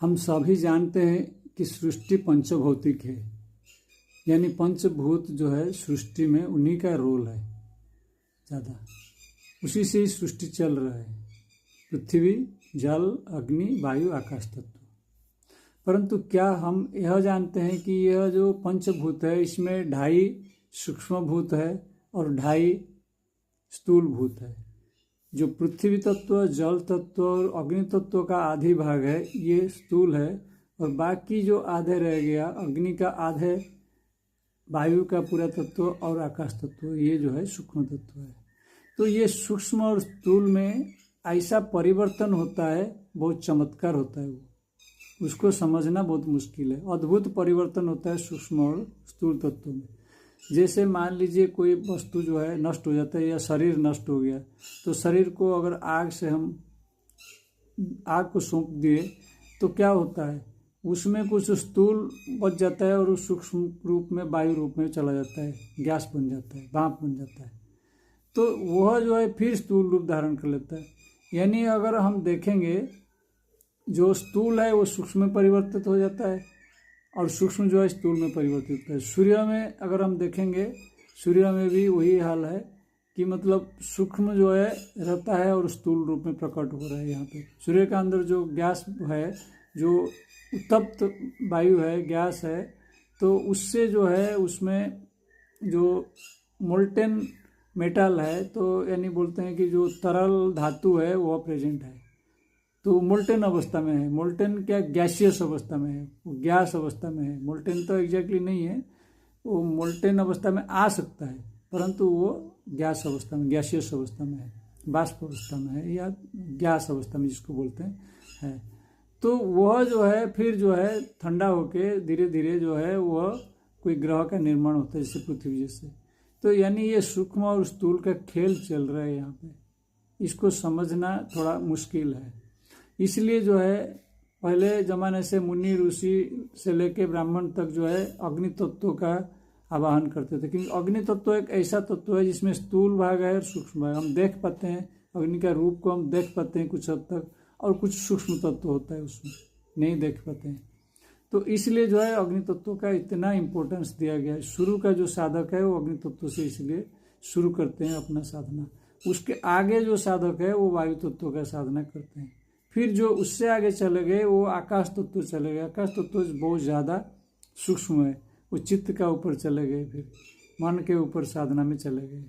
हम सभी जानते हैं कि सृष्टि पंचभौतिक है, यानी पंचभूत जो है सृष्टि में उन्हीं का रोल है ज़्यादा, उसी से ही सृष्टि चल रहा है। पृथ्वी, जल, अग्नि, वायु, आकाश तत्व। परंतु क्या हम यह जानते हैं कि यह जो पंचभूत है इसमें 2.5 सूक्ष्म भूत है और 2.5 स्थूल भूत है। जो पृथ्वी तत्व, जल तत्व और अग्नि तत्व का आधी भाग है ये स्थूल है, और बाकी जो आधे रह गया, अग्नि का आधे, वायु का पूरा तत्व और आकाश तत्व, ये जो है सूक्ष्म तत्व है। तो ये सूक्ष्म और स्थूल में ऐसा परिवर्तन होता है, बहुत चमत्कार होता है, वो उसको समझना बहुत मुश्किल है। अद्भुत परिवर्तन होता है सूक्ष्म और स्थूल तत्वों में। जैसे मान लीजिए कोई वस्तु जो है नष्ट हो जाता है या शरीर नष्ट हो गया, तो शरीर को अगर आग से हम आग को सौंप दिए तो क्या होता है, उसमें कुछ स्थूल बच जाता है और उस सूक्ष्म रूप में वायु रूप में चला जाता है, गैस बन जाता है, भाप बन जाता है, तो वह जो है फिर स्थूल रूप धारण कर लेता है। यानी अगर हम देखेंगे जो स्थूल है वो सूक्ष्म में परिवर्तित हो जाता है और सूक्ष्म जो है स्थूल में परिवर्तित होता है। सूर्य में अगर हम देखेंगे, सूर्य में भी वही हाल है कि मतलब सूक्ष्म जो है रहता है और स्थूल रूप में प्रकट हो रहा है। यहाँ पे सूर्य के अंदर जो गैस है, जो उत्तप्त वायु है, गैस है, तो उससे जो है उसमें जो मोल्टेन मेटल है, तो यानी बोलते हैं कि जो तरल धातु है वह प्रेजेंट है, तो मोल्टेन अवस्था में है। मोल्टेन क्या, गैसियस अवस्था में है, वो गैस अवस्था में है। मोल्टेन तो एग्जैक्टली नहीं है, वो मोल्टेन अवस्था में आ सकता है, परंतु वो गैस अवस्था में, गैसियस अवस्था में है, वाष्प अवस्था में है, या गैस अवस्था में जिसको बोलते हैं है। तो वह जो है फिर जो है ठंडा होके धीरे धीरे जो है वह कोई ग्रह का निर्माण होता है, जैसे पृथ्वी जैसे। तो यानी ये सूक्ष्म और स्थूल का खेल चल रहा है यहाँ पे, इसको समझना थोड़ा मुश्किल है। इसलिए जो है पहले ज़माने से मुनि ऋषि से लेके ब्राह्मण तक जो है अग्नि तत्व का आवाहन करते थे, क्योंकि अग्नि तत्व एक ऐसा तत्व है जिसमें स्थूल भाग है और सूक्ष्म भाग। हम देख पाते हैं अग्नि का रूप को, हम देख पाते हैं कुछ हद तक, और कुछ सूक्ष्म तत्व होता है उसमें नहीं देख पाते हैं। तो इसलिए जो है अग्नि तत्व का इतना इम्पोर्टेंस दिया गया है। शुरू का जो साधक है वो अग्नि तत्व से इसलिए शुरू करते हैं अपना साधना। उसके आगे जो साधक है वो वायु तत्व का साधना करते हैं। फिर जो उससे आगे चले गए वो आकाश तत्व चले गए। आकाश तत्व बहुत ज़्यादा सूक्ष्म है, वो चित्त का ऊपर चले गए, फिर मन के ऊपर साधना में चले गए।